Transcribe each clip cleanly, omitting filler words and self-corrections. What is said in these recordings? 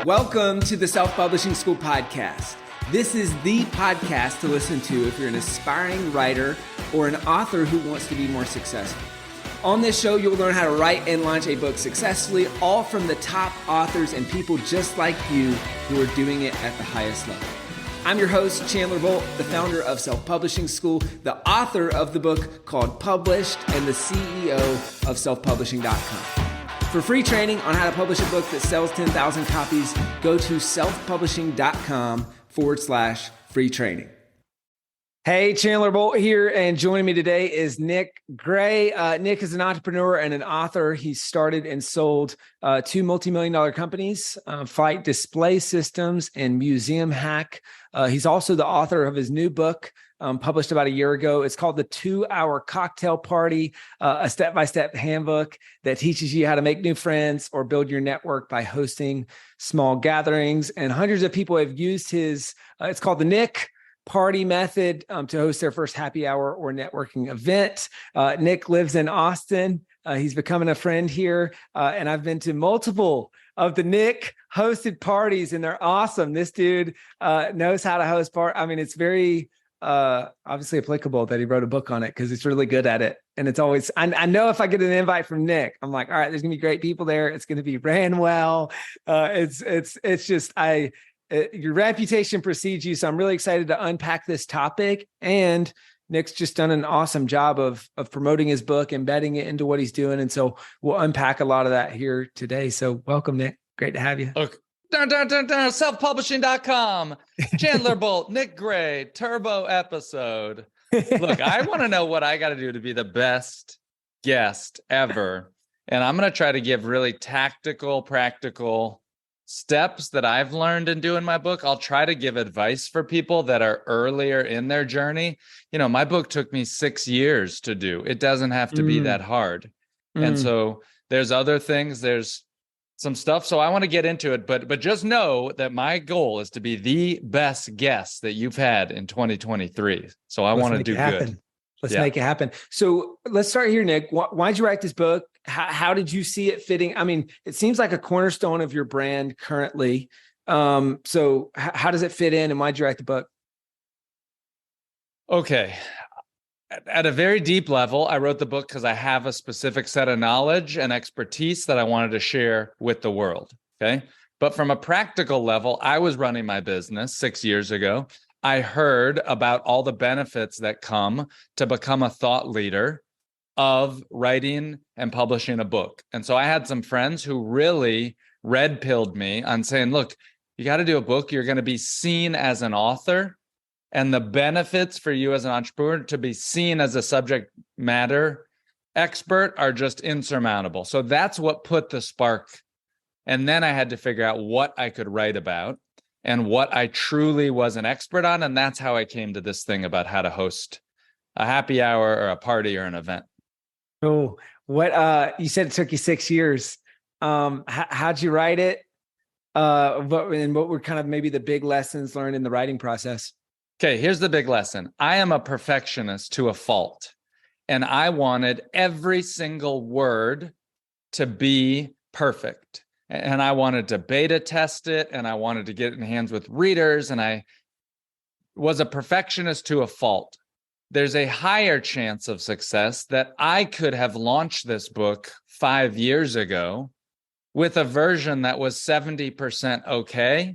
Welcome to the Self-Publishing School podcast. This is the podcast to listen to if you're an aspiring writer or an author who wants to be more successful. On this show, you'll learn how to write and launch a book successfully, all from the top authors and people just like you who are doing it at the highest level. I'm your host, Chandler Bolt, the founder of Self-Publishing School, the author of the book called Published, and the CEO of selfpublishing.com. For free training on how to publish a book that sells 10,000 copies, go to selfpublishing.com/free training. Hey, Chandler Bolt here, and joining me today is Nick Gray. Nick is an entrepreneur and an author. He started and sold two multi-million-dollar companies, Flight Display Systems and Museum Hack. He's also the author of his new book, published about a year ago. It's called The 2-Hour Cocktail Party, a step-by-step handbook that teaches you how to make new friends or build your network by hosting small gatherings. And hundreds of people have used his, it's called the Nick Party Method to host their first happy hour or networking event. Nick lives in Austin. He's becoming a friend here. And I've been to multiple of the Nick hosted parties, and they're awesome. This dude knows how to host parties. I mean, it's very obviously applicable that he wrote a book on it because it's really good at it. And it's always, I know if I get an invite from Nick, I'm like, all right, there's gonna be great people there. It's gonna be ran well. It's just, your reputation precedes you. So I'm really excited to unpack this topic. And Nick's just done an awesome job of promoting his book, embedding it into what he's doing. And so we'll unpack a lot of that here today. So welcome, Nick. Great to have you. Okay. Selfpublishing.com. Chandler Bolt, Nick Gray, turbo episode. Look, I want to know what I got to do to be the best guest ever. And I'm going to try to give really tactical, practical steps that I've learned in doing my book. I'll try to give advice for people that are earlier in their journey. You know, my book took me 6 years to do. It doesn't have to be that hard. And so there's other things, there's some stuff. So I want to get into it, but just know that my goal is to be the best guest that you've had in 2023. So I want to do good. Let's make it happen. So let's start here, Nick. Why'd you write this book? How did you see it fitting? I mean, it seems like a cornerstone of your brand currently. So how does it fit in, and why'd you write the book? Okay. At a very deep level, I wrote the book because I have a specific set of knowledge and expertise that I wanted to share with the world. Okay. But from a practical level, I was running my business 6 years ago. I heard about all the benefits that come to become a thought leader of writing and publishing a book. And so I had some friends who really red-pilled me on saying, look, you got to do a book. You're going to be seen as an author. And the benefits for you as an entrepreneur to be seen as a subject matter expert are just insurmountable. So that's what put the spark. And then I had to figure out what I could write about and what I truly was an expert on. And that's how I came to this thing about how to host a happy hour or a party or an event. Oh, what you said it took you 6 years. How'd you write it? What were kind of maybe the big lessons learned in the writing process? Okay, here's the big lesson. I am a perfectionist to a fault, and I wanted every single word to be perfect. And I wanted to beta test it, and I wanted to get it in hands with readers, and I was a perfectionist to a fault. There's a higher chance of success that I could have launched this book 5 years ago with a version that was 70% okay,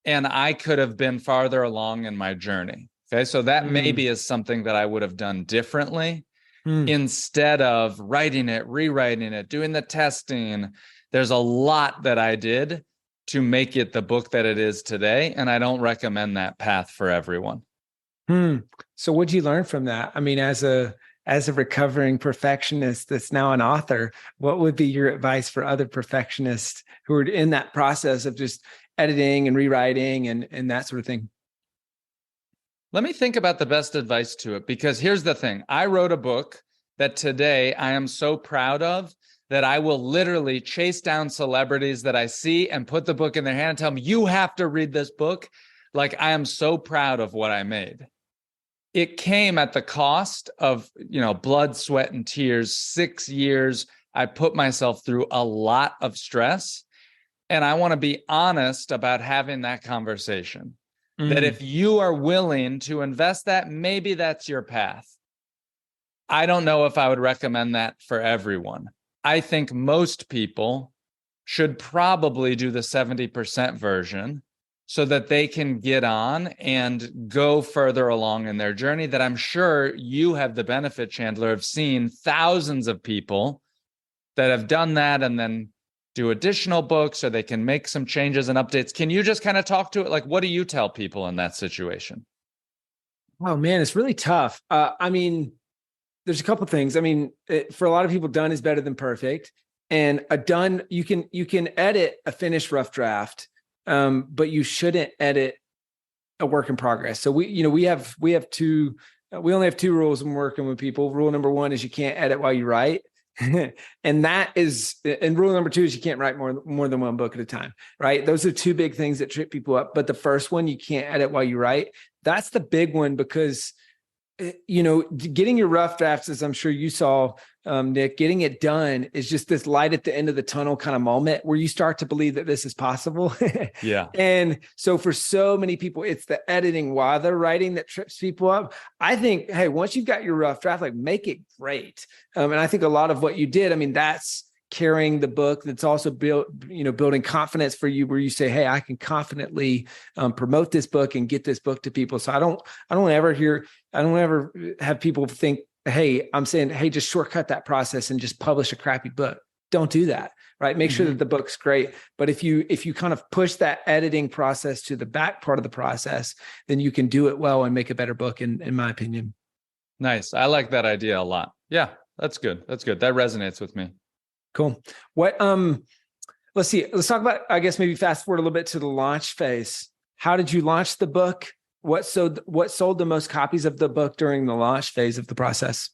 and I could have been farther along in my journey. Okay, so that maybe is something that I would have done differently instead of writing it, rewriting it, doing the testing. There's a lot that I did to make it the book that it is today, and I don't recommend that path for everyone. So what'd you learn from that? I mean, as a recovering perfectionist that's now an author, what would be your advice for other perfectionists who are in that process of just editing and rewriting and that sort of thing? Let me think about the best advice to it, because here's the thing. I wrote a book that today I am so proud of that I will literally chase down celebrities that I see and put the book in their hand and tell them, you have to read this book. Like, I am so proud of what I made. It came at the cost of, blood, sweat, and tears. 6 years. I put myself through a lot of stress. And I want to be honest about having that conversation. That Mm. if you are willing to invest that, maybe that's your path. I don't know if I would recommend that for everyone. I think most people should probably do the 70% version so that they can get on and go further along in their journey that I'm sure you have the benefit, Chandler, of seeing thousands of people that have done that and then do additional books, or they can make some changes and updates. Can you just kind of talk to it? Like, what do you tell people in that situation? Oh man, it's really tough. I mean, there's a couple things. I mean, for a lot of people, done is better than perfect. And a done, you can edit a finished rough draft, but you shouldn't edit a work in progress. So we only have two rules when working with people. Rule number one is you can't edit while you write. And rule number two is you can't write more than one book at a time, right? Those are two big things that trip people up. But the first one, you can't edit while you write. That's the big one, because getting your rough drafts, as I'm sure you saw, Nick, getting it done is just this light at the end of the tunnel kind of moment where you start to believe that this is possible. Yeah. And so for so many people, it's the editing while they're writing that trips people up. I think, hey, once you've got your rough draft, like, make it great. And I think a lot of what you did, I mean, that's carrying the book. That's also building confidence for you, where you say, hey, I can confidently promote this book and get this book to people. So I don't ever have people think, hey, I'm saying, hey, just shortcut that process and just publish a crappy book. Don't do that, right? Make sure that the book's great. But if you kind of push that editing process to the back part of the process, then you can do it well and make a better book, in my opinion. Nice. I like that idea a lot. Yeah, that's good. That's good. That resonates with me. Cool. What, let's see. Let's talk about, I guess, maybe fast forward a little bit to the launch phase. How did you launch the book? What sold the most copies of the book during the launch phase of the process?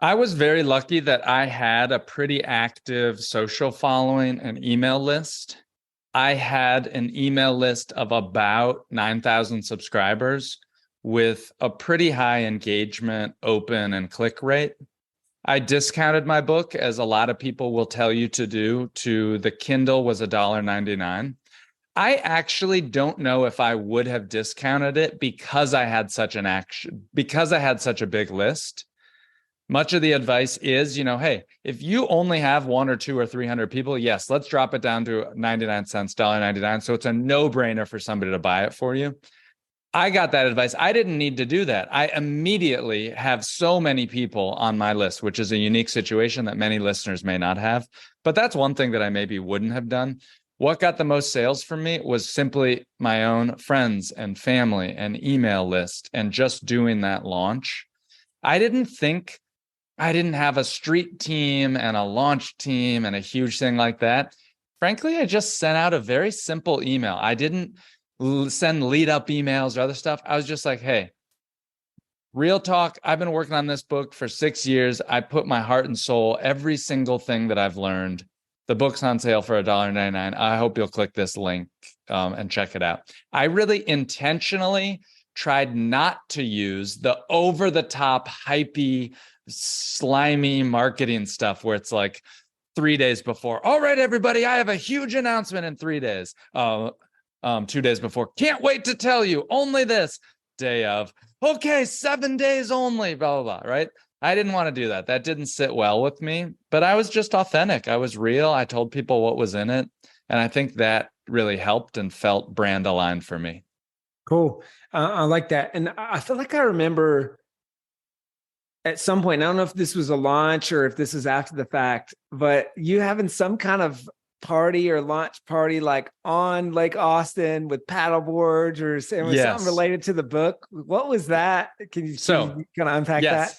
I was very lucky that I had a pretty active social following and email list. I had an email list of about 9,000 subscribers with a pretty high engagement, open, and click rate. I discounted my book, as a lot of people will tell you to do. To the Kindle was $1.99. I actually don't know if I would have discounted it because I had such a big list. Much of the advice is, hey, if you only have 1 or 2 or 300 people, yes, let's drop it down to 99 cents, $1.99. So it's a no-brainer for somebody to buy it for you. I got that advice. I didn't need to do that. I immediately have so many people on my list, which is a unique situation that many listeners may not have. But that's one thing that I maybe wouldn't have done. What got the most sales for me was simply my own friends and family and email list, and just doing that launch. I didn't have a street team and a launch team and a huge thing like that. Frankly, I just sent out a very simple email. I didn't send lead up emails or other stuff. I was just like, hey, real talk, I've been working on this book for 6 years. I put my heart and soul, every single thing that I've learned. The book's on sale for $1.99. I hope you'll click this link and check it out. I really intentionally tried not to use the over-the-top, hypey, slimy marketing stuff where it's like 3 days before, all right, everybody, I have a huge announcement in 3 days. 2 days before, can't wait to tell you, only this. Day of, okay, 7 days only, blah, blah, blah, right? I didn't want to do that. That didn't sit well with me, but I was just authentic. I was real. I told people what was in it. And I think that really helped and felt brand aligned for me. Cool. I like that. And I feel like I remember at some point, I don't know if this was a launch or if this is after the fact, but you having some kind of party or launch party like on Lake Austin with paddle boards or something related to the book. What was that? Can you kind of unpack that?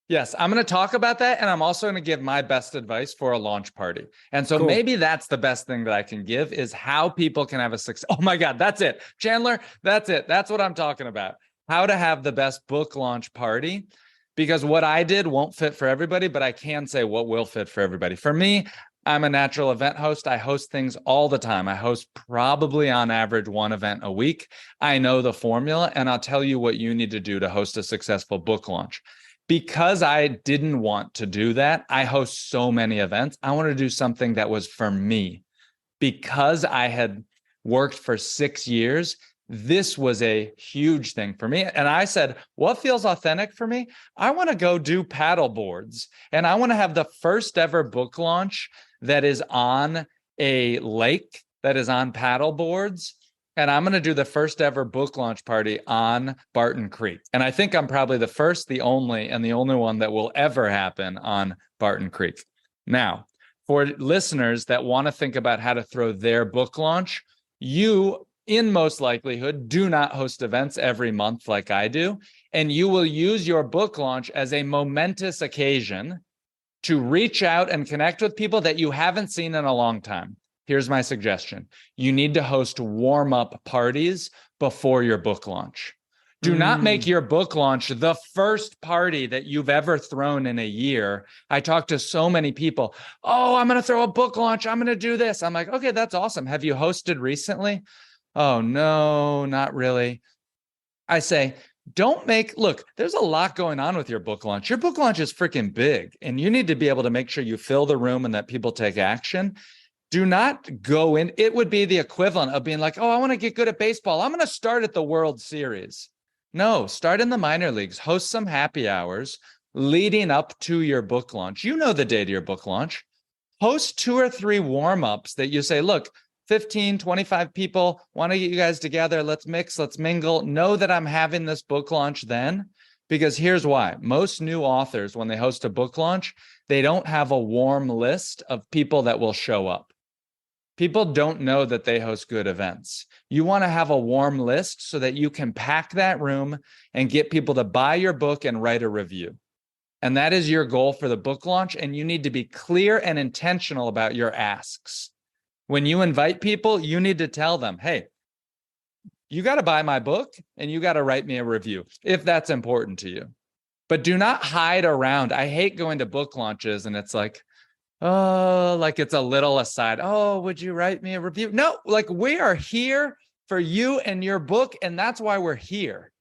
Yes, I'm going to talk about that. And I'm also going to give my best advice for a launch party. And so maybe that's the best thing that I can give, is how people can have a success. Oh my God, that's it. Chandler, that's it. That's what I'm talking about. How to have the best book launch party. Because what I did won't fit for everybody, but I can say what will fit for everybody. For me, I'm a natural event host. I host things all the time. I host probably on average 1 event a week. I know the formula, and I'll tell you what you need to do to host a successful book launch. Because I didn't want to do that, I host so many events. I wanted to do something that was for me, because I had worked for 6 years, this was a huge thing for me. And I said, what feels authentic for me? I want to go do paddle boards, and I want to have the first ever book launch that is on a lake, that is on paddle boards. And I'm going to do the first ever book launch party on Barton Creek. And I think I'm probably the first, the only, and the only one that will ever happen on Barton Creek. Now, for listeners that want to think about how to throw their book launch, you, in most likelihood, do not host events every month like I do. And you will use your book launch as a momentous occasion to reach out and connect with people that you haven't seen in a long time. Here's my suggestion. You need to host warm-up parties before your book launch. Do not make your book launch the first party that you've ever thrown in a year. I talk to so many people. Oh, I'm going to throw a book launch. I'm going to do this. I'm like, okay, that's awesome. Have you hosted recently? Oh, no, not really. I say, look, there's a lot going on with your book launch. Your book launch is freaking big, and you need to be able to make sure you fill the room and that people take action. Do not go in. It would be the equivalent of being like, oh, I want to get good at baseball. I'm going to start at the World Series. No, start in the minor leagues, host some happy hours leading up to your book launch. You know the day to your book launch. Host 2 or 3 warm-ups that you say, look, 15, 25 people, want to get you guys together. Let's mix, let's mingle. Know that I'm having this book launch then, because here's why. Most new authors, when they host a book launch, they don't have a warm list of people that will show up. People don't know that they host good events. You want to have a warm list so that you can pack that room and get people to buy your book and write a review. And that is your goal for the book launch. And you need to be clear and intentional about your asks. When you invite people, you need to tell them, hey, you got to buy my book and you got to write me a review if that's important to you. But do not hide around. I hate going to book launches and it's like, oh, like it's a little aside. Oh, would you write me a review? No, like we are here for you and your book, and that's why we're here.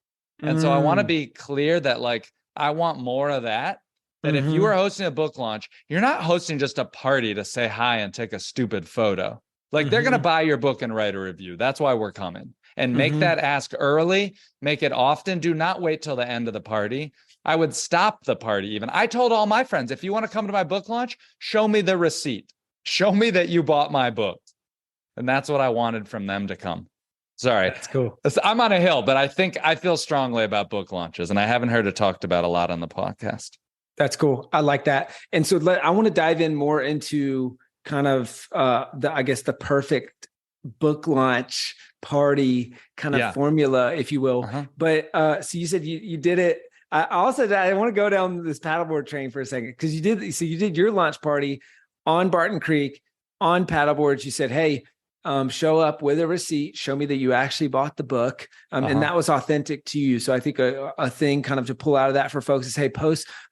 And so I want to be clear that like, I want more of that. That if you are hosting a book launch, you're not hosting just a party to say hi and take a stupid photo. Like they're going to buy your book and write a review. That's why we're coming. And make that ask early, make it often. Do not wait till the end of the party. I would stop the party even. I told all my friends, if you want to come to my book launch, show me the receipt. Show me that you bought my book. And that's what I wanted from them to come. Sorry. That's cool. I'm on a hill, but I feel strongly about book launches, and I haven't heard it talked about a lot on the podcast. That's cool. I like that. And so I want to dive in more into kind of the perfect book launch party kind of formula, if you will. But so you said you did it. I also I want to go down this paddleboard train for a second, because you did your launch party on Barton Creek on paddleboards. You said, hey, show up with a receipt, show me that you actually bought the book. And that was authentic to you. So I think a thing kind of to pull out of that for folks is, hey,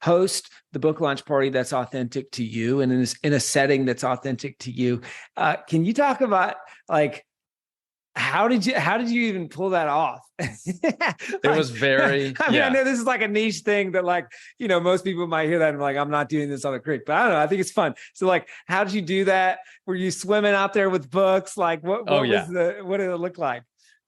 host the book launch party that's authentic to you and in a setting that's authentic to you. Can you talk about like, how did you even pull that off? It was very, I know this is like a niche thing that like, most people might hear that and like, I'm not doing this on the creek, but I don't know. I think it's fun. So like, how did you do that? Were you swimming out there with books? Like what did it look like?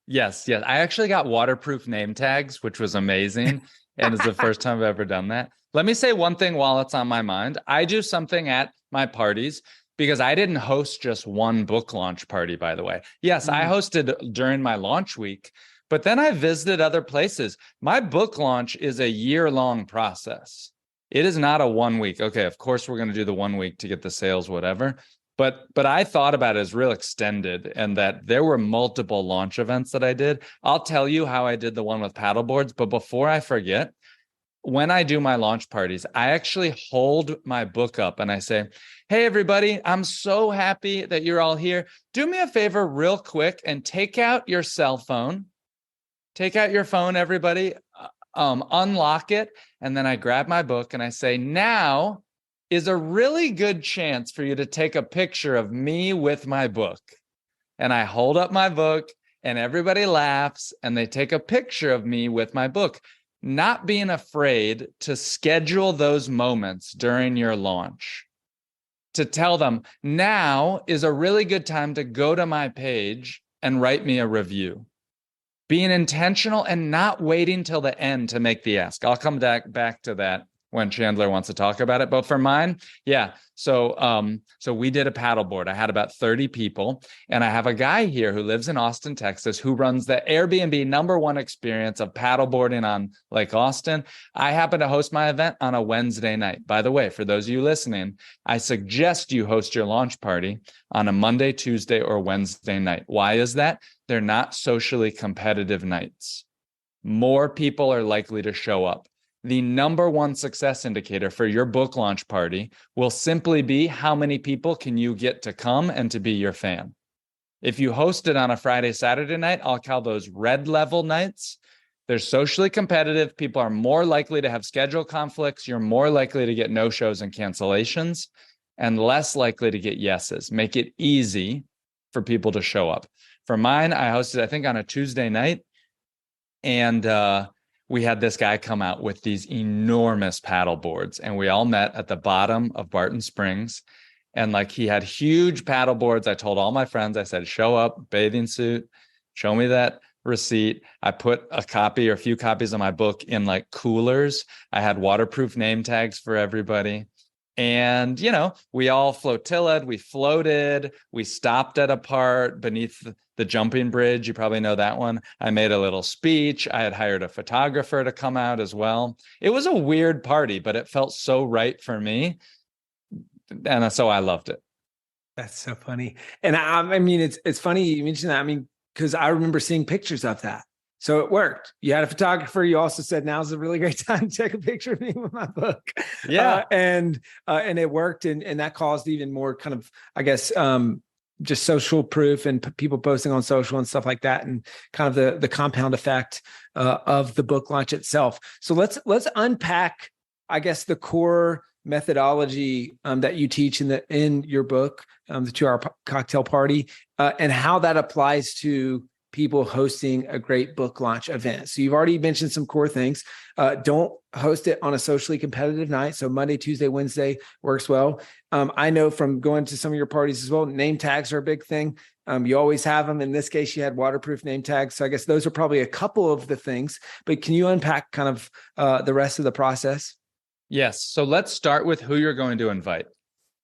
Yes. I actually got waterproof name tags, which was amazing. And it's the first time I've ever done that. Let me say one thing while it's on my mind. I do something at my parties, because I didn't host just one book launch party, by the way. Yes, I hosted during my launch week, but then I visited other places. My book launch is a year-long process. It is not a 1 week. Okay, of course, we're going to do the 1 week to get the sales, whatever. But I thought about it as real extended, and that there were multiple launch events that I did. I'll tell you how I did the one with paddleboards, but before I forget, when I do my launch parties, I actually hold my book up and I say, hey, everybody, I'm so happy that you're all here. Do me a favor real quick and take out your cell phone. Take out your phone, everybody. Unlock it. And then I grab my book and I say, now is a really good chance for you to take a picture of me with my book. And I hold up my book and everybody laughs and they take a picture of me with my book. Not being afraid to schedule those moments during your launch. to tell them now is a really good time to go to my page and write me a review. Being intentional and not waiting till the end to make the ask. I'll come back to that when Chandler wants to talk about it. But for mine, yeah. So we did a paddleboard. I had about 30 people, and I have a guy here who lives in Austin, Texas, who runs the Airbnb #1 experience of paddleboarding on Lake Austin. I happen to host my event on a Wednesday night. By the way, for those of you listening, I suggest you host your launch party on a Monday, Tuesday, or Wednesday night. Why is that? They're not socially competitive nights. More people are likely to show up. The #1 success indicator for your book launch party will simply be how many people can you get to come and to be your fan. If you host it on a Friday, Saturday night, I'll call those red level nights. They're socially competitive. People are more likely to have schedule conflicts. You're more likely to get no-shows and cancellations, and less likely to get yeses. Make it easy for people to show up. For mine, I hosted, I think, on a Tuesday night, and we had this guy come out with these enormous paddle boards, and we all met at the bottom of Barton Springs. And like, he had huge paddle boards. I told all my friends, I said, show up, bathing suit, show me that receipt. I put a copy or a few copies of my book in like coolers. I had waterproof name tags for everybody. And, you know, we all flotillaed, we floated, we stopped at a part beneath the jumping bridge. You probably know that one. I made a little speech. I had hired a photographer to come out as well. It was a weird party, but it felt so right for me. And so I loved it. That's so funny. And I mean, it's funny you mentioned that. I mean, because I remember seeing pictures of that. So it worked. You had a photographer. You also said now's a really great time to take a picture of me with my book. Yeah. And it worked. And that caused even more kind of, I guess, just social proof and people posting on social and stuff like that. And kind of the compound effect of the book launch itself. So let's unpack, I guess, the core methodology that you teach in your book, the 2-Hour Cocktail Party, and how that applies to people hosting a great book launch event. So you've already mentioned some core things. Don't host it on a socially competitive night. So Monday, Tuesday, Wednesday works well. I know from going to some of your parties as well, name tags are a big thing. You always have them. In this case, you had waterproof name tags. So I guess those are probably a couple of the things, but can you unpack kind of the rest of the process? Yes. So let's start with who you're going to invite.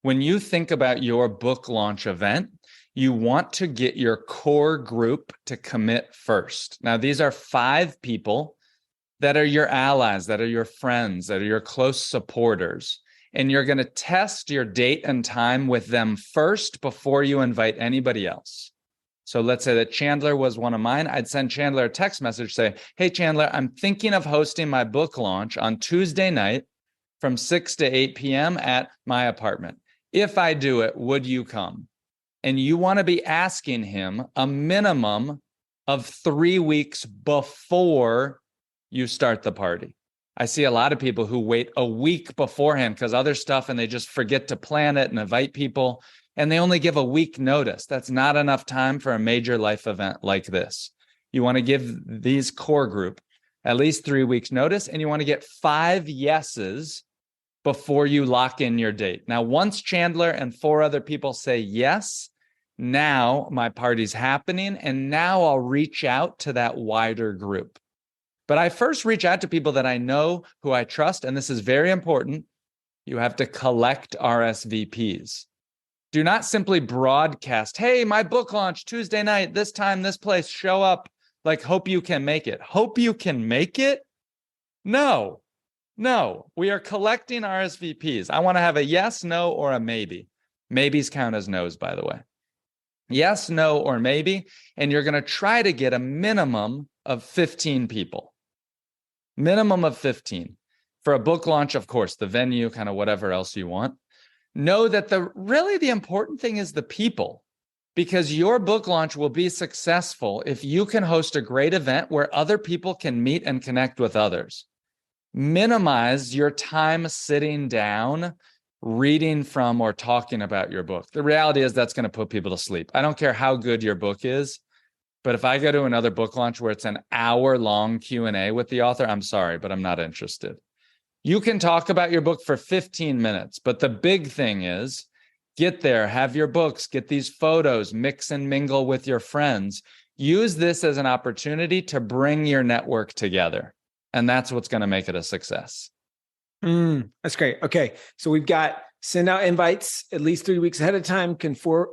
When you think about your book launch event, you want to get your core group to commit first. Now, these are 5 people that are your allies, that are your friends, that are your close supporters. And you're going to test your date and time with them first before you invite anybody else. So let's say that Chandler was one of mine. I'd send Chandler a text message, say, hey, Chandler, I'm thinking of hosting my book launch on Tuesday night from 6 to 8 p.m. at my apartment. If I do it, would you come? And you want to be asking him a minimum of 3 weeks before you start the party. I see a lot of people who wait a week beforehand because other stuff, and they just forget to plan it and invite people, and they only give a week notice. That's not enough time for a major life event like this. You want to give these core group at least 3 weeks notice, and you want to get 5 yeses before you lock in your date. Now, once Chandler and 4 other people say yes, now my party's happening, and now I'll reach out to that wider group. But I first reach out to people that I know, who I trust, and this is very important. You have to collect RSVPs. Do not simply broadcast, hey, my book launch Tuesday night, this time, this place, show up, like hope you can make it. Hope you can make it? No, we are collecting RSVPs. I want to have a yes, no, or a maybe. Maybes count as no's, by the way. Yes, no, or maybe, and you're going to try to get a minimum of 15 people. Minimum of 15. For a book launch, of course, the venue, kind of whatever else you want. Know that the important thing is the people, because your book launch will be successful if you can host a great event where other people can meet and connect with others. Minimize your time sitting down, reading from or talking about your book. The reality is that's going to put people to sleep. I don't care how good your book is, but if I go to another book launch where it's an hour-long Q&A with the author, I'm sorry, but I'm not interested. You can talk about your book for 15 minutes, but the big thing is Get there, have your books, get these photos, mix and mingle with your friends. Use this as an opportunity to bring your network together. And that's what's going to make it a success. That's great. Okay. So we've got send out invites at least 3 weeks ahead of time, confirm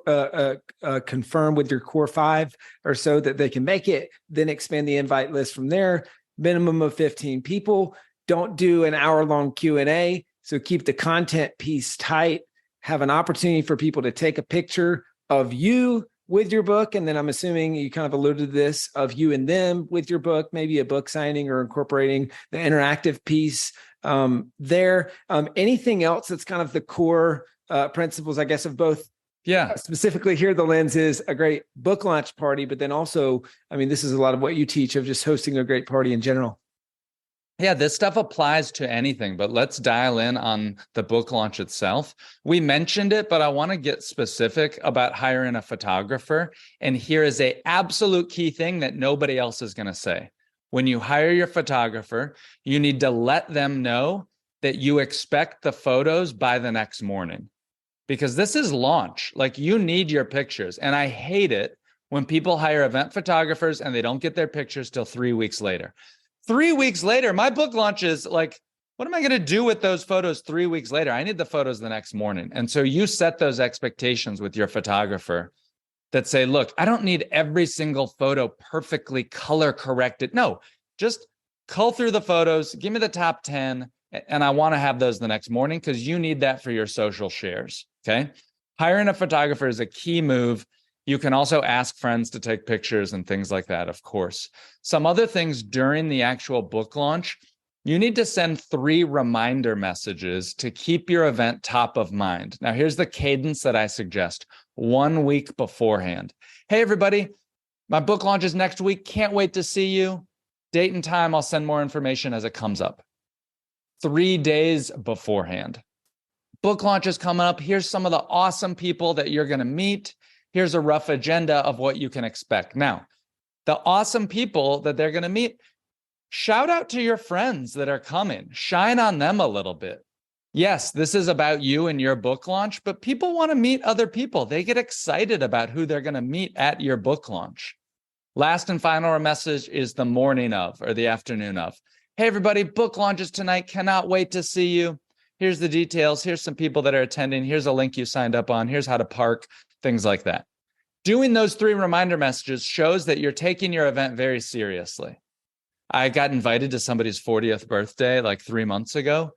with your core 5 or so that they can make it, then expand the invite list from there, minimum of 15 people. Don't do an hour-long Q&A. So keep the content piece tight, have an opportunity for people to take a picture of you with your book. And then I'm assuming you kind of alluded to this, of you and them with your book, maybe a book signing or incorporating the interactive piece there. Anything else that's kind of the core principles, I guess, of both? Yeah. Specifically here, the lens is a great book launch party, but then also, I mean, this is a lot of what you teach of just hosting a great party in general. Yeah, this stuff applies to anything, but let's dial in on the book launch itself. We mentioned it, but I want to get specific about hiring a photographer. And here is an absolute key thing that nobody else is going to say. When you hire your photographer, you need to let them know that you expect the photos by the next morning, because this is launch. Like, you need your pictures. And I hate it when people hire event photographers and they don't get their pictures till 3 weeks later. 3 weeks later, my book launch is like, what am I going to do with those photos 3 weeks later? I need the photos the next morning. And so you set those expectations with your photographer that say, look, I don't need every single photo perfectly color corrected. No, just cull through the photos, give me the top 10, and I want to have those the next morning, because you need that for your social shares. Okay. Hiring a photographer is a key move. You can also ask friends to take pictures and things like that, of course. Some other things during the actual book launch, you need to send 3 reminder messages to keep your event top of mind. Now, here's the cadence that I suggest: 1 week beforehand. Hey, everybody, my book launch is next week. Can't wait to see you. Date and time, I'll send more information as it comes up. 3 days beforehand. Book launch is coming up. Here's some of the awesome people that you're going to meet. Here's a rough agenda of what you can expect. Now, the awesome people that they're going to meet, shout out to your friends that are coming. Shine on them a little bit. Yes, this is about you and your book launch, but people want to meet other people. They get excited about who they're going to meet at your book launch. Last and final message is the morning of, or the afternoon of. Hey, everybody, book launches tonight. Cannot wait to see you. Here's the details. Here's some people that are attending. Here's a link you signed up on. Here's how to park. Things like that. Doing those 3 reminder messages shows that you're taking your event very seriously. I got invited to somebody's 40th birthday like 3 months ago,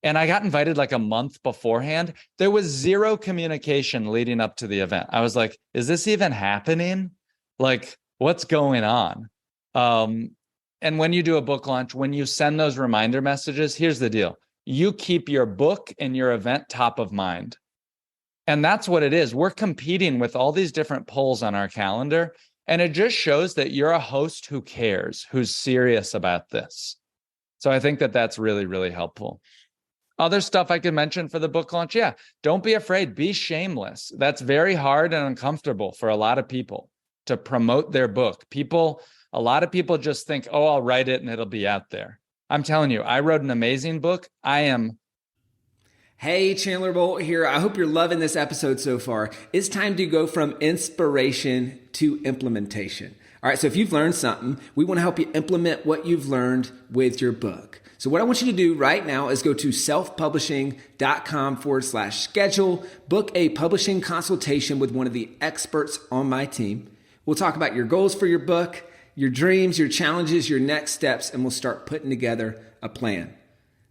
and I got invited like a month beforehand. There was 0 communication leading up to the event. I was like, is this even happening? Like, what's going on? And when you do a book launch, when you send those reminder messages, here's the deal. You keep your book and your event top of mind. And that's what it is. We're competing with all these different polls on our calendar. And it just shows that you're a host who cares, who's serious about this. So I think that that's really, really helpful. Other stuff I could mention for the book launch. Yeah, don't be afraid. Be shameless. That's very hard and uncomfortable for a lot of people to promote their book. A lot of people just think, oh, I'll write it and it'll be out there. I'm telling you, I wrote an amazing book. Hey, Chandler Bolt here. I hope you're loving this episode so far. It's time to go from inspiration to implementation. All right, so if you've learned something, we want to help you implement what you've learned with your book. So what I want you to do right now is go to selfpublishing.com/schedule, book a publishing consultation with one of the experts on my team. We'll talk about your goals for your book, your dreams, your challenges, your next steps, and we'll start putting together a plan.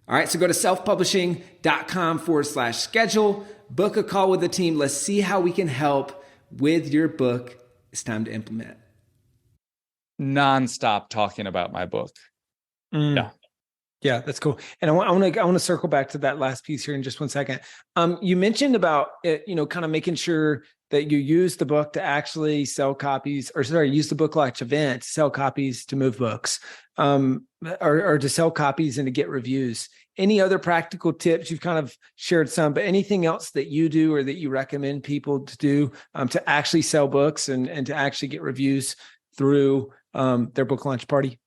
All right, so go to selfpublishing.com/schedule, book a call with the team. Let's see how we can help with your book. It's time to implement. Nonstop talking about my book. Yeah, that's cool. And I want to circle back to that last piece here in just 1 second. You mentioned about it, kind of making sure that you use the book to actually sell copies, use the book launch event to sell copies to move books, or to sell copies and to get reviews. Any other practical tips? You've kind of shared some, but anything else that you do or that you recommend people to do to actually sell books and to actually get reviews through their book launch party?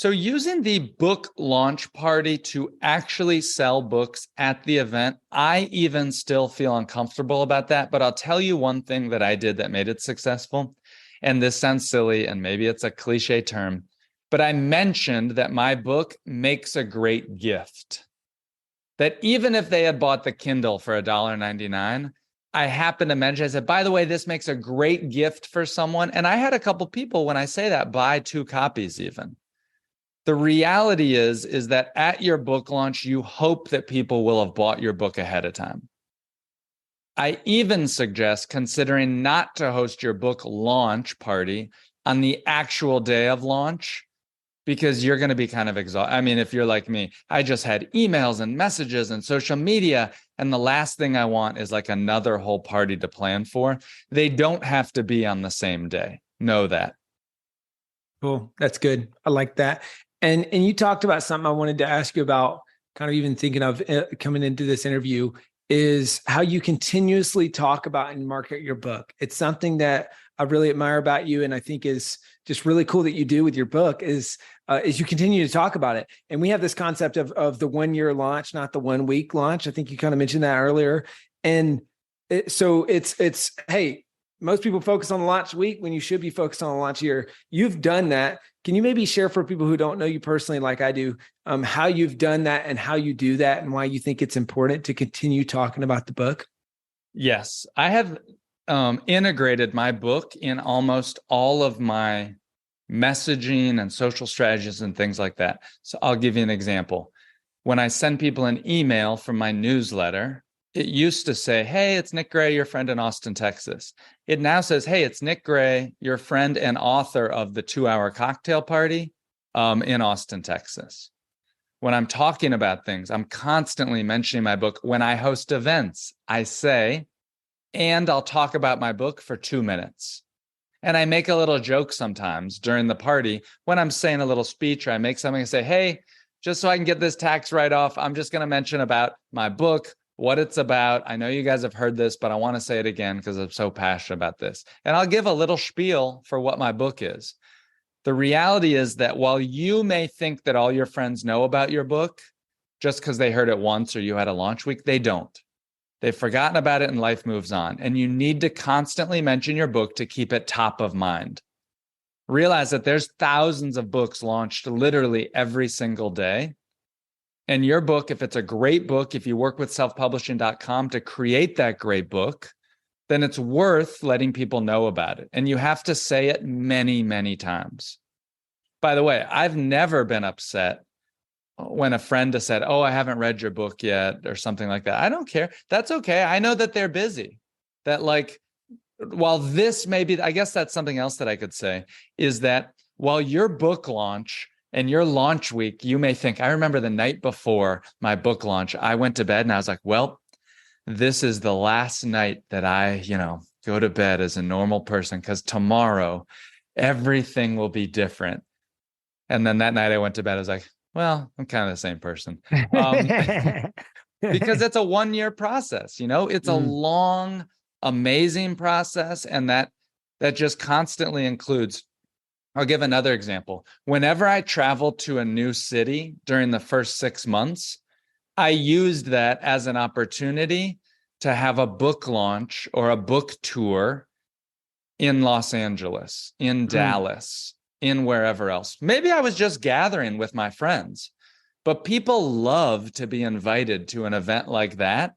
So using the book launch party to actually sell books at the event, I even still feel uncomfortable about that. But I'll tell you one thing that I did that made it successful. And this sounds silly, and maybe it's a cliche term, but I mentioned that my book makes a great gift. That even if they had bought the Kindle for $1.99, I happened to mention, I said, by the way, this makes a great gift for someone. And I had a couple people, when I say that, buy 2 copies even. The reality is that at your book launch, you hope that people will have bought your book ahead of time. I even suggest considering not to host your book launch party on the actual day of launch, because you're going to be kind of exhausted. I mean, if you're like me, I just had emails and messages and social media, and the last thing I want is like another whole party to plan for. They don't have to be on the same day. Know that. Cool. That's good. I like that. And you talked about something I wanted to ask you about, kind of even thinking of coming into this interview, is how you continuously talk about and market your book. It's something that I really admire about you, and I think is just really cool that you do with your book is you continue to talk about it. And we have this concept of the 1-year launch, not the 1-week launch. I think you kind of mentioned that earlier. And so it's hey, most people focus on the launch week when you should be focused on the launch year. You've done that. Can you maybe share for people who don't know you personally, like I do, how you've done that and how you do that and why you think it's important to continue talking about the book? Yes, I have integrated my book in almost all of my messaging and social strategies and things like that. So I'll give you an example. When I send people an email from my newsletter, it used to say, hey, it's Nick Gray, your friend in Austin, Texas. It now says, hey, it's Nick Gray, your friend and author of the 2-hour cocktail party in Austin, Texas. When I'm talking about things, I'm constantly mentioning my book. When I host events, I say, and I'll talk about my book for 2 minutes. And I make a little joke sometimes during the party when I'm saying a little speech, or I make something and say, hey, just so I can get this tax write-off, I'm just going to mention about my book, what it's about. I know you guys have heard this, but I want to say it again because I'm so passionate about this. And I'll give a little spiel for what my book is. The reality is that while you may think that all your friends know about your book, just because they heard it once or you had a launch week, they don't. They've forgotten about it and life moves on. And you need to constantly mention your book to keep it top of mind. Realize that there's thousands of books launched literally every single day. And your book, if it's a great book, if you work with selfpublishing.com to create that great book, then it's worth letting people know about it. And you have to say it many, many times. By the way, I've never been upset when a friend has said, oh, I haven't read your book yet or something like that. I don't care. That's okay. I know that they're busy. That like, while this may be, I guess that's something else that I could say, is that while your book launch and your launch week, you may think, I remember the night before my book launch, I went to bed and I was like, well, this is the last night that I, go to bed as a normal person, because tomorrow everything will be different. And then that night I went to bed, I was like, well, I'm kind of the same person. Because it's a 1-year process, it's a long, amazing process. And that just constantly includes, I'll give another example. Whenever I traveled to a new city during the first 6 months, I used that as an opportunity to have a book launch or a book tour in Los Angeles, in Dallas, in wherever else. Maybe I was just gathering with my friends, but people love to be invited to an event like that.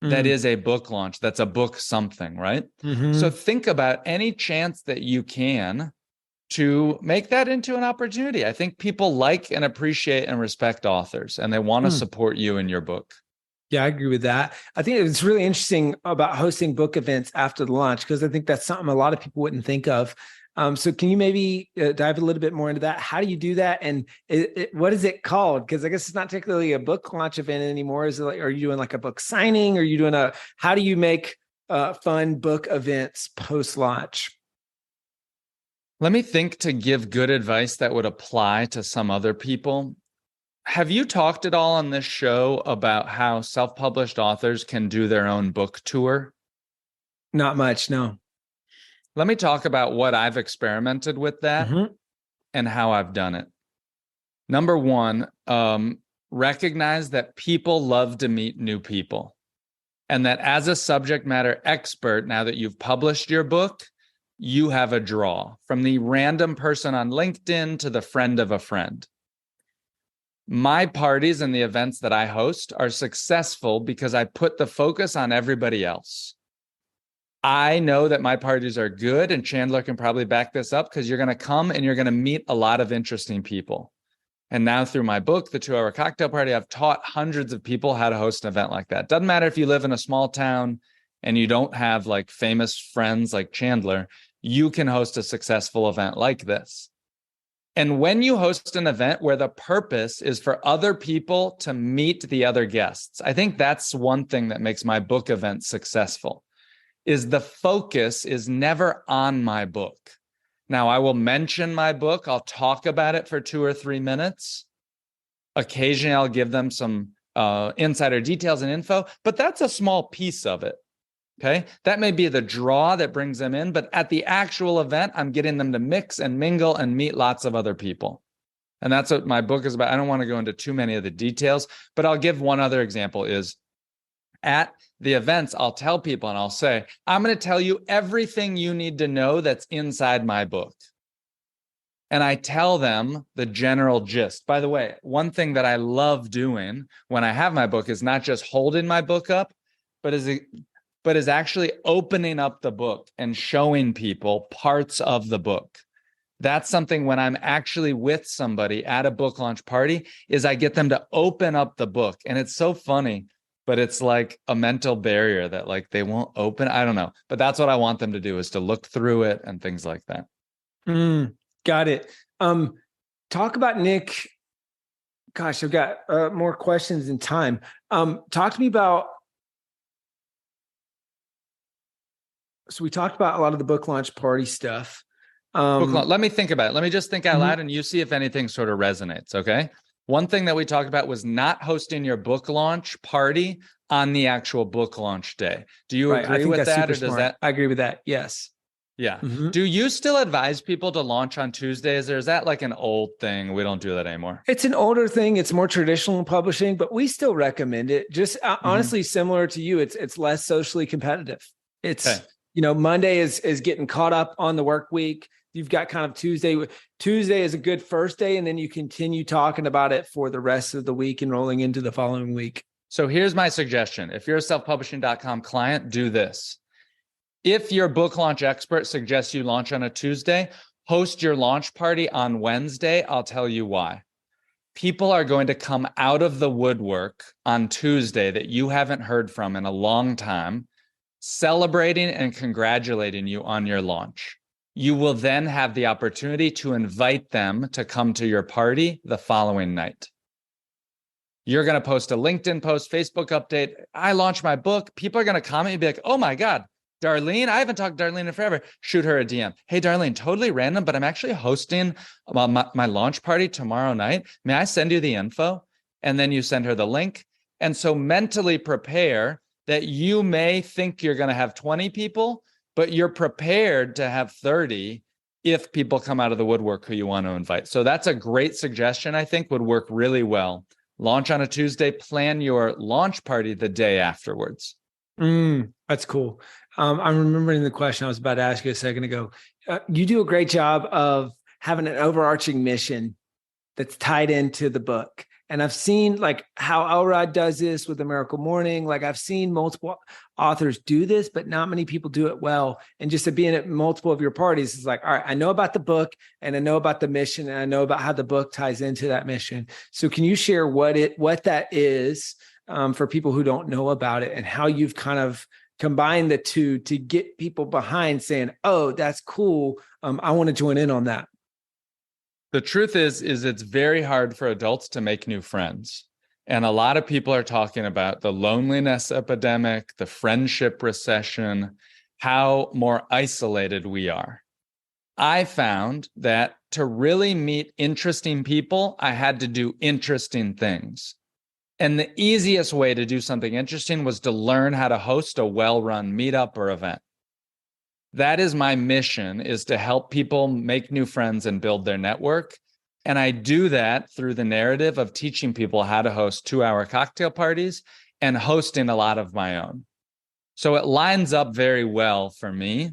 That is a book launch. That's a book something, right? So think about any chance that you can to make that into an opportunity. I think people like and appreciate and respect authors, and they want to support you in your book. Yeah, I agree with that. I think it's really interesting about hosting book events after the launch, because I think that's something a lot of people wouldn't think of. So can you maybe dive a little bit more into that? How do you do that? And what is it called? Because I guess it's not particularly a book launch event anymore. Is it like, are you doing like a book signing? Are you doing how do you make fun book events post-launch? Let me think to give good advice that would apply to some other people. Have you talked at all on this show about how self-published authors can do their own book tour? Not much, no. Let me talk about what I've experimented with that and how I've done it. Number one, recognize that people love to meet new people. And that as a subject matter expert, now that you've published your book, you have a draw from the random person on LinkedIn to the friend of a friend. My parties and the events that I host are successful because I put the focus on everybody else. I know that my parties are good, and Chandler can probably back this up, because you're going to come and you're going to meet a lot of interesting people. And now through my book, The 2-Hour Cocktail Party, I've taught hundreds of people how to host an event like that. Doesn't matter if you live in a small town and you don't have like famous friends like Chandler, you can host a successful event like this. And when you host an event where the purpose is for other people to meet the other guests, I think that's one thing that makes my book event successful, is the focus is never on my book. Now, I will mention my book. I'll talk about it for 2 or 3 minutes. Occasionally, I'll give them some insider details and info, but that's a small piece of it. Okay. That may be the draw that brings them in, but at the actual event, I'm getting them to mix and mingle and meet lots of other people. And that's what my book is about. I don't want to go into too many of the details, but I'll give one other example is at the events, I'll tell people and I'll say, I'm going to tell you everything you need to know that's inside my book. And I tell them the general gist. By the way, one thing that I love doing when I have my book is not just holding my book up, but is actually opening up the book and showing people parts of the book. That's something when I'm actually with somebody at a book launch party, is I get them to open up the book. And it's so funny, but it's like a mental barrier that like they won't open. I don't know, but that's what I want them to do, is to look through it and things like that. Got it. Talk about Nick. Gosh, I've got more questions than time. Talk to me about, so we talked about a lot of the book launch party stuff. Let me think about it. Let me just think out loud and you see if anything sort of resonates. Okay. One thing that we talked about was not hosting your book launch party on the actual book launch day. Do you agree with that? Or does that? I agree with that. Yes. Yeah. Do you still advise people to launch on Tuesdays, or is that like an old thing? We don't do that anymore. It's an older thing. It's more traditional in publishing, but we still recommend it. Just honestly, similar to you, it's less socially competitive. It's, Monday is getting caught up on the work week. You've got kind of Tuesday. Tuesday is a good first day, and then you continue talking about it for the rest of the week and rolling into the following week. So here's my suggestion. If you're a selfpublishing.com client, do this. If your book launch expert suggests you launch on a Tuesday, host your launch party on Wednesday. I'll tell you why. People are going to come out of the woodwork on Tuesday that you haven't heard from in a long time, celebrating and congratulating you on your launch. You will then have the opportunity to invite them to come to your party the following night. You're going to post a LinkedIn post, Facebook update. I launched my book. People are going to comment and be like, oh my God, Darlene, I haven't talked to Darlene in forever. Shoot her a DM. Hey, Darlene, totally random, but I'm actually hosting my launch party tomorrow night. May I send you the info? And then you send her the link. And so mentally prepare that you may think you're going to have 20 people, but you're prepared to have 30 if people come out of the woodwork who you want to invite. So that's a great suggestion, I think would work really well. Launch on a Tuesday, plan your launch party the day afterwards. That's cool. I'm remembering the question I was about to ask you a second ago. You do a great job of having an overarching mission that's tied into the book. And I've seen like how Elrod does this with The Miracle Morning. Like I've seen multiple authors do this, but not many people do it well. And just to being at multiple of your parties is like, all right, I know about the book and I know about the mission and I know about how the book ties into that mission. So can you share what that is for people who don't know about it and how you've kind of combined the two to get people behind saying, oh, that's cool. I want to join in on that. The truth is it's very hard for adults to make new friends. And a lot of people are talking about the loneliness epidemic, the friendship recession, how more isolated we are. I found that to really meet interesting people, I had to do interesting things. And the easiest way to do something interesting was to learn how to host a well-run meetup or event. That is my mission, is to help people make new friends and build their network. And I do that through the narrative of teaching people how to host 2-hour cocktail parties and hosting a lot of my own. So it lines up very well for me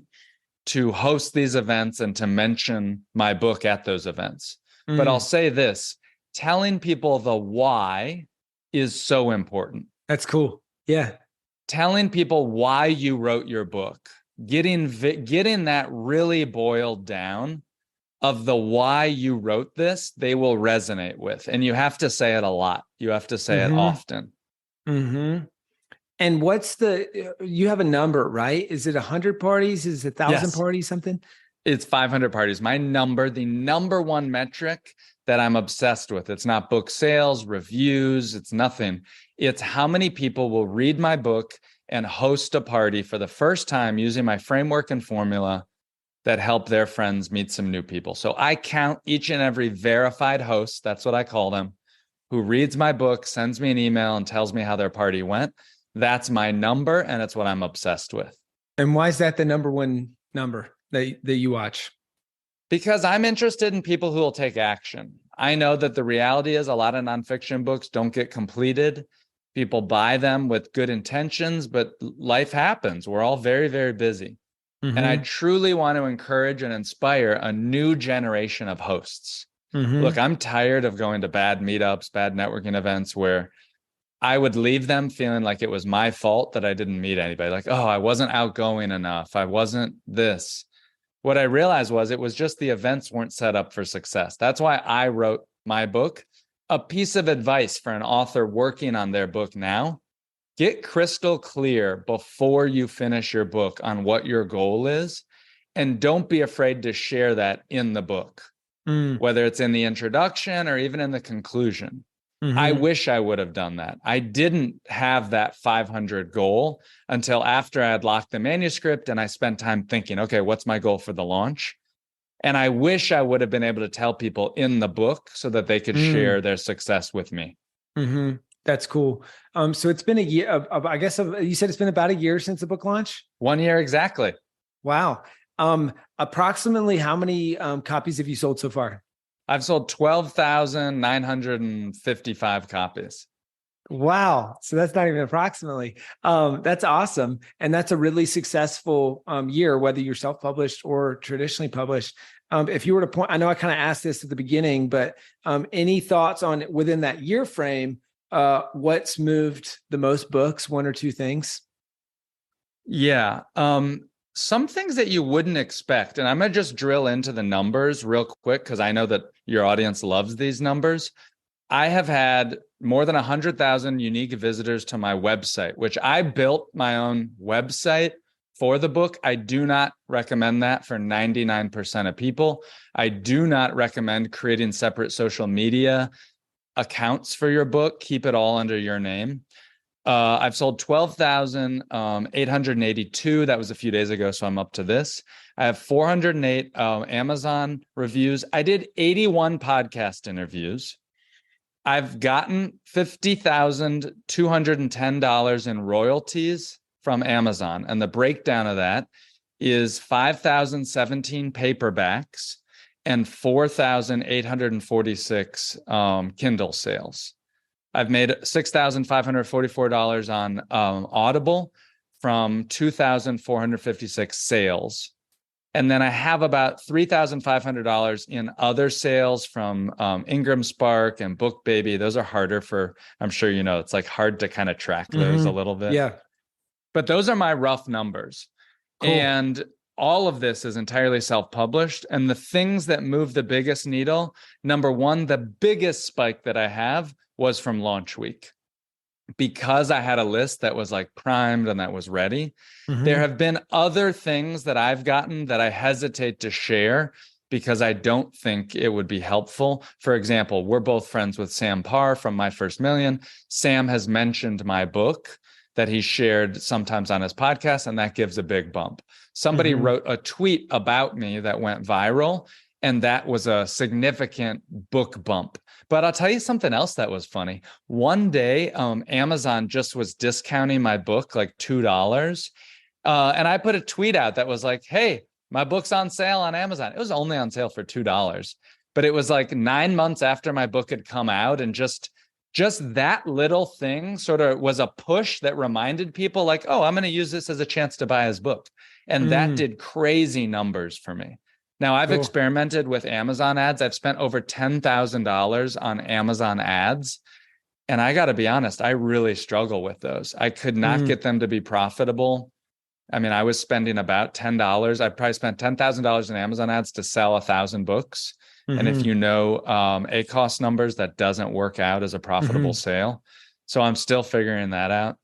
to host these events and to mention my book at those events. But I'll say this, telling people the why is so important. That's cool. Yeah. Telling people why you wrote your book, getting that really boiled down of the why you wrote this, they will resonate with. And you have to say it a lot. You have to say it often. Mm-hmm. And you have a number, right? Is it 100 parties? Is it 1,000 parties, something? It's 500 parties. The number one metric that I'm obsessed with. It's not book sales, reviews, it's nothing. It's how many people will read my book and host a party for the first time using my framework and formula that help their friends meet some new people. So I count each and every verified host, that's what I call them, who reads my book, sends me an email, and tells me how their party went. That's my number, and it's what I'm obsessed with. And why is that the number one number that you watch? Because I'm interested in people who will take action. I know that the reality is a lot of nonfiction books don't get completed. People buy them with good intentions, but life happens. We're all very, very busy. And I truly want to encourage and inspire a new generation of hosts. Look, I'm tired of going to bad meetups, bad networking events where I would leave them feeling like it was my fault that I didn't meet anybody. Like, oh, I wasn't outgoing enough. I wasn't this. What I realized was it was just the events weren't set up for success. That's why I wrote my book. A piece of advice for an author working on their book now: get crystal clear before you finish your book on what your goal is. And don't be afraid to share that in the book, whether it's in the introduction or even in the conclusion. I wish I would have done that. I didn't have that 500 goal until after I had locked the manuscript and I spent time thinking, okay, what's my goal for the launch? And I wish I would have been able to tell people in the book so that they could share their success with me. That's cool. So it's been a year, I guess you said it's been about a year since the book launch? 1 year exactly. Wow. Approximately how many copies have you sold so far? I've sold 12,955 copies. Wow. So that's not even approximately. That's awesome. And that's a really successful year, whether you're self-published or traditionally published. If you were to point, I know I kind of asked this at the beginning, but any thoughts on within that year frame, what's moved the most books, one or two things? Yeah. Some things that you wouldn't expect, and I'm going to just drill into the numbers real quick because I know that your audience loves these numbers. I have had more than 100,000 unique visitors to my website, which I built my own website for the book. I do not recommend that for 99% of people. I do not recommend creating separate social media accounts for your book. Keep it all under your name. I've sold 12,882. That was a few days ago, so I'm up to this. I have 408 Amazon reviews. I did 81 podcast interviews. I've gotten $50,210 in royalties from Amazon. And the breakdown of that is 5,017 paperbacks and 4,846 Kindle sales. I've made $6,544 on Audible from 2,456 sales. And then I have about $3,500 in other sales from Ingram Spark and Book Baby. Those are harder for, I'm sure you know, it's like hard to kind of track those a little bit. Yeah. But those are my rough numbers. Cool. And all of this is entirely self-published. And the things that move the biggest needle, number one, the biggest spike that I have was from launch week. Because I had a list that was like primed and that was ready. There have been other things that I've gotten that I hesitate to share because I don't think it would be helpful. For example, we're both friends with Sam Parr from My First Million. Sam has mentioned my book that he shared sometimes on his podcast, and that gives a big bump. Somebody wrote a tweet about me that went viral, and that was a significant book bump. But I'll tell you something else that was funny. One day, Amazon just was discounting my book like $2. And I put a tweet out that was like, hey, my book's on sale on Amazon. It was only on sale for $2. but it was like 9 months after my book had come out, and just that little thing sort of was a push that reminded people like, oh, I'm going to use this as a chance to buy his book. And that did crazy numbers for me. Now, I've experimented with Amazon ads. I've spent over $10,000 on Amazon ads. And I got to be honest, I really struggle with those. I could not get them to be profitable. I mean, I was spending about $10. I probably spent $10,000 in Amazon ads to sell 1,000 books. And if you know ACoS numbers, that doesn't work out as a profitable sale. So I'm still figuring that out.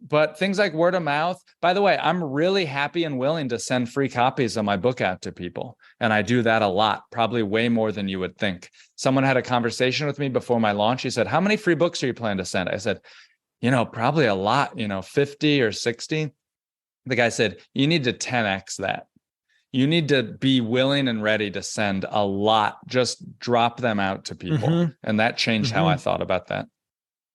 But things like word of mouth, by the way, I'm really happy and willing to send free copies of my book out to people. And I do that a lot, probably way more than you would think. Someone had a conversation with me before my launch. He said, how many free books are you planning to send? I said, probably a lot, 50 or 60. The guy said, you need to 10x that. You need to be willing and ready to send a lot, just drop them out to people. And that changed how I thought about that.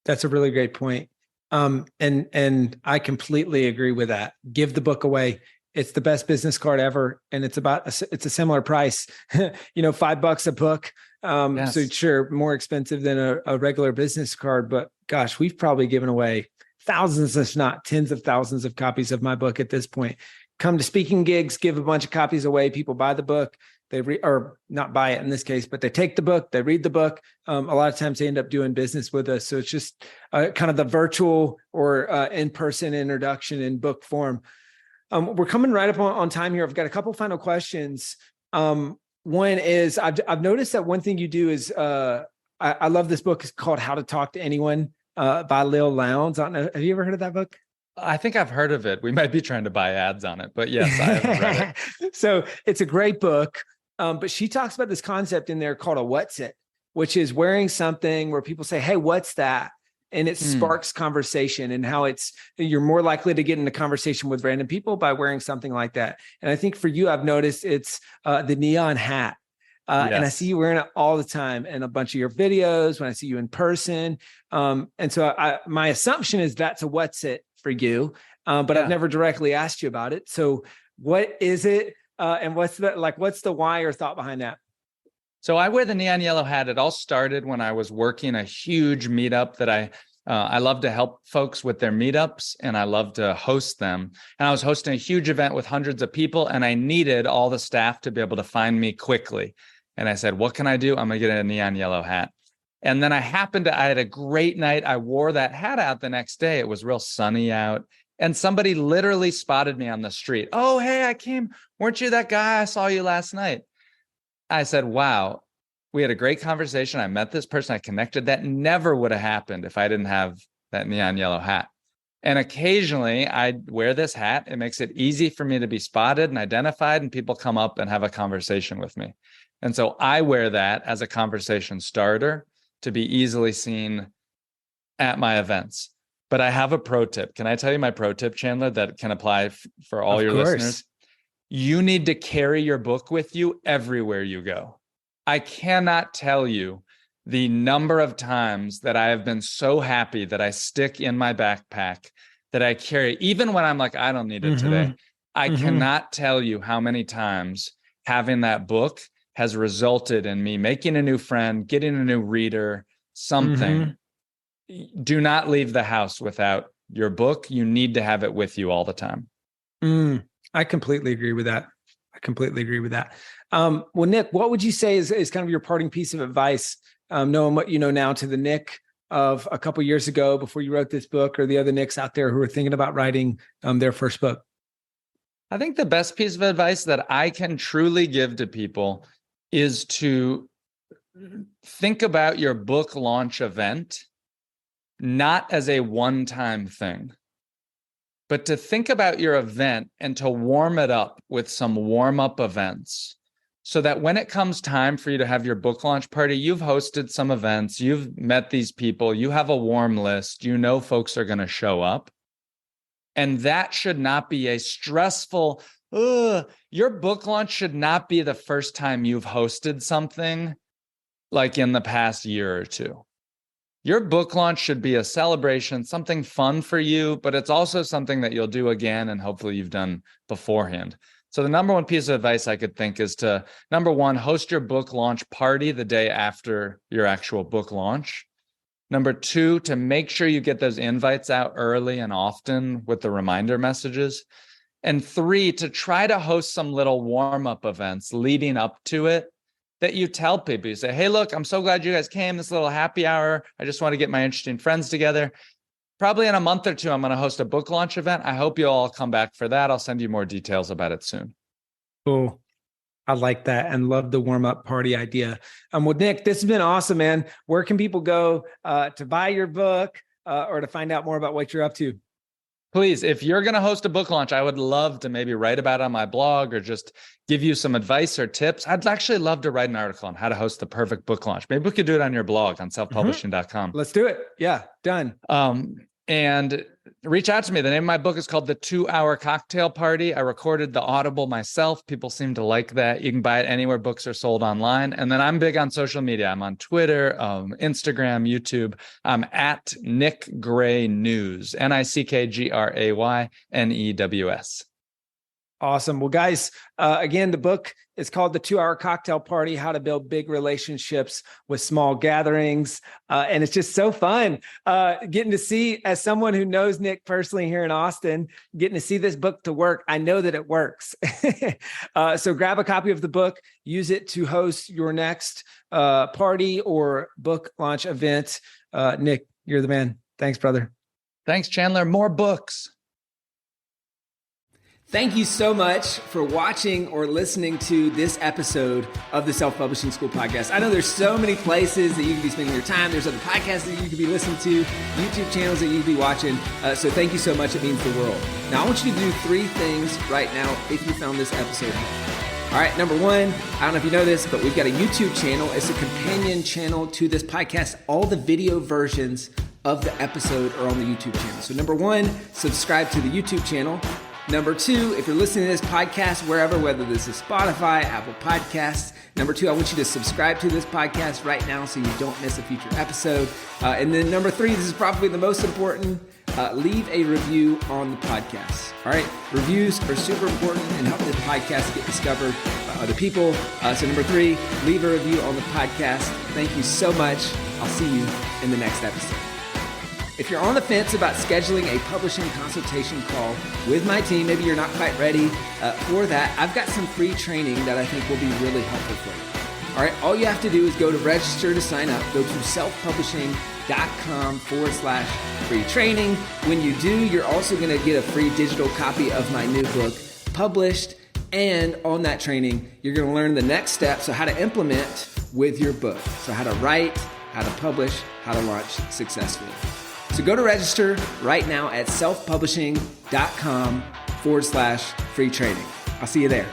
That's a really great point. And I completely agree with that. Give the book away. It's the best business card ever. And it's it's a similar price, $5 a book. Yes. So sure, more expensive than a regular business card, but gosh, we've probably given away thousands, if not tens of thousands of copies of my book at this point. Come to speaking gigs, give a bunch of copies away. People buy the book. They or not buy it in this case, but they take the book, they read the book. A lot of times they end up doing business with us. So it's just kind of the virtual or in-person introduction in book form. We're coming right up on time here. I've got a couple final questions. One is I've noticed that one thing you do is I love this book. It's called How to Talk to Anyone by Lil Lowndes. I don't know. Have you ever heard of that book? I think I've heard of it. We might be trying to buy ads on it, but yes, I haven't read it. So it's a great book. But she talks about this concept in there called a what's it, which is wearing something where people say, hey, what's that? And it sparks conversation, and how you're more likely to get in a conversation with random people by wearing something like that. And I think for you, I've noticed it's the neon hat. Yes. And I see you wearing it all the time in a bunch of your videos when I see you in person. And so my assumption is that's a what's it for you, but I've never directly asked you about it. So what is it? And what's the why or thought behind that? So I wear the neon yellow hat. It all started when I was working a huge meetup that I love to help folks with their meetups, and I love to host them. And I was hosting a huge event with hundreds of people, and I needed all the staff to be able to find me quickly. And I said, what can I do? I'm going to get a neon yellow hat. And then I had a great night. I wore that hat out the next day. It was real sunny out. And somebody literally spotted me on the street. Oh, hey, I came. Weren't you that guy? I saw you last night. I said, wow, we had a great conversation. I met this person. I connected. That never would have happened if I didn't have that neon yellow hat. And occasionally I wear this hat. It makes it easy for me to be spotted and identified, and people come up and have a conversation with me. And so I wear that as a conversation starter to be easily seen at my events. But I have a pro tip. Can I tell you my pro tip, Chandler, that can apply for all your listeners? You need to carry your book with you everywhere you go. I cannot tell you the number of times that I have been so happy that I stick in my backpack, that I carry, even when I'm like, I don't need it today. I cannot tell you how many times having that book has resulted in me making a new friend, getting a new reader, something. Do not leave the house without your book. You need to have it with you all the time. I completely agree with that. Well, Nick, what would you say is kind of your parting piece of advice, knowing what you know now, to the Nick of a couple of years ago before you wrote this book, or the other Nicks out there who are thinking about writing their first book? I think the best piece of advice that I can truly give to people is to think about your book launch event not as a one-time thing, but to think about your event and to warm it up with some warm-up events, so that when it comes time for you to have your book launch party, you've hosted some events, you've met these people, you have a warm list, you know folks are going to show up. And that should not be a stressful, your book launch should not be the first time you've hosted something like in the past year or two. Your book launch should be a celebration, something fun for you, but it's also something that you'll do again and hopefully you've done beforehand. So the number one piece of advice I could think is to, number one, host your book launch party the day after your actual book launch. Number two, to make sure you get those invites out early and often with the reminder messages. And three, to try to host some little warm-up events leading up to it that you tell people. You say, hey, look, I'm so glad you guys came, this little happy hour. I just want to get my interesting friends together. Probably in a month or two, I'm going to host a book launch event. I hope you'll all come back for that. I'll send you more details about it soon. Cool. I like that and love the warm-up party idea. Well, Nick, this has been awesome, man. Where can people go to buy your book or to find out more about what you're up to? Please, if you're going to host a book launch, I would love to maybe write about it on my blog or just give you some advice or tips. I'd actually love to write an article on how to host the perfect book launch. Maybe we could do it on your blog on selfpublishing.com. Let's do it. Yeah, done. And reach out to me. The name of my book is called The 2-Hour Cocktail Party. I recorded the Audible myself. People seem to like that. You can buy it anywhere books are sold online. And then I'm big on social media. I'm on Twitter, Instagram, YouTube. I'm at Nick Gray News, NickGrayNews. Awesome. Well, guys, again, the book is called The 2-Hour Cocktail Party, How to Build Big Relationships with Small Gatherings. And it's just so fun getting to see, as someone who knows Nick personally here in Austin, getting to see this book to work. I know that it works. So grab a copy of the book, use it to host your next party or book launch event. Nick, you're the man. Thanks, brother. Thanks, Chandler. More books. Thank you so much for watching or listening to this episode of the Self-Publishing School podcast. I know there's so many places that you can be spending your time. There's other podcasts that you could be listening to, YouTube channels that you could be watching. So thank you so much. It means the world. Now, I want you to do 3 things right now if you found this episode helpful. All right, number 1, I don't know if you know this, but we've got a YouTube channel. It's a companion channel to this podcast. All the video versions of the episode are on the YouTube channel. So number 1, subscribe to the YouTube channel. Number 2, if you're listening to this podcast wherever, whether this is Spotify, Apple Podcasts, number 2, I want you to subscribe to this podcast right now so you don't miss a future episode. And then number 3, this is probably the most important, leave a review on the podcast. All right, reviews are super important and help this podcast get discovered by other people. So number 3, leave a review on the podcast. Thank you so much. I'll see you in the next episode. If you're on the fence about scheduling a publishing consultation call with my team, maybe you're not quite ready for that, I've got some free training that I think will be really helpful for you. All right, all you have to do is go to register to sign up. Go to selfpublishing.com/free training. When you do, you're also going to get a free digital copy of my new book, Published. And on that training, you're going to learn the next steps, so how to implement with your book. So how to write, how to publish, how to launch successfully. So go to register right now at selfpublishing.com/free training. I'll see you there.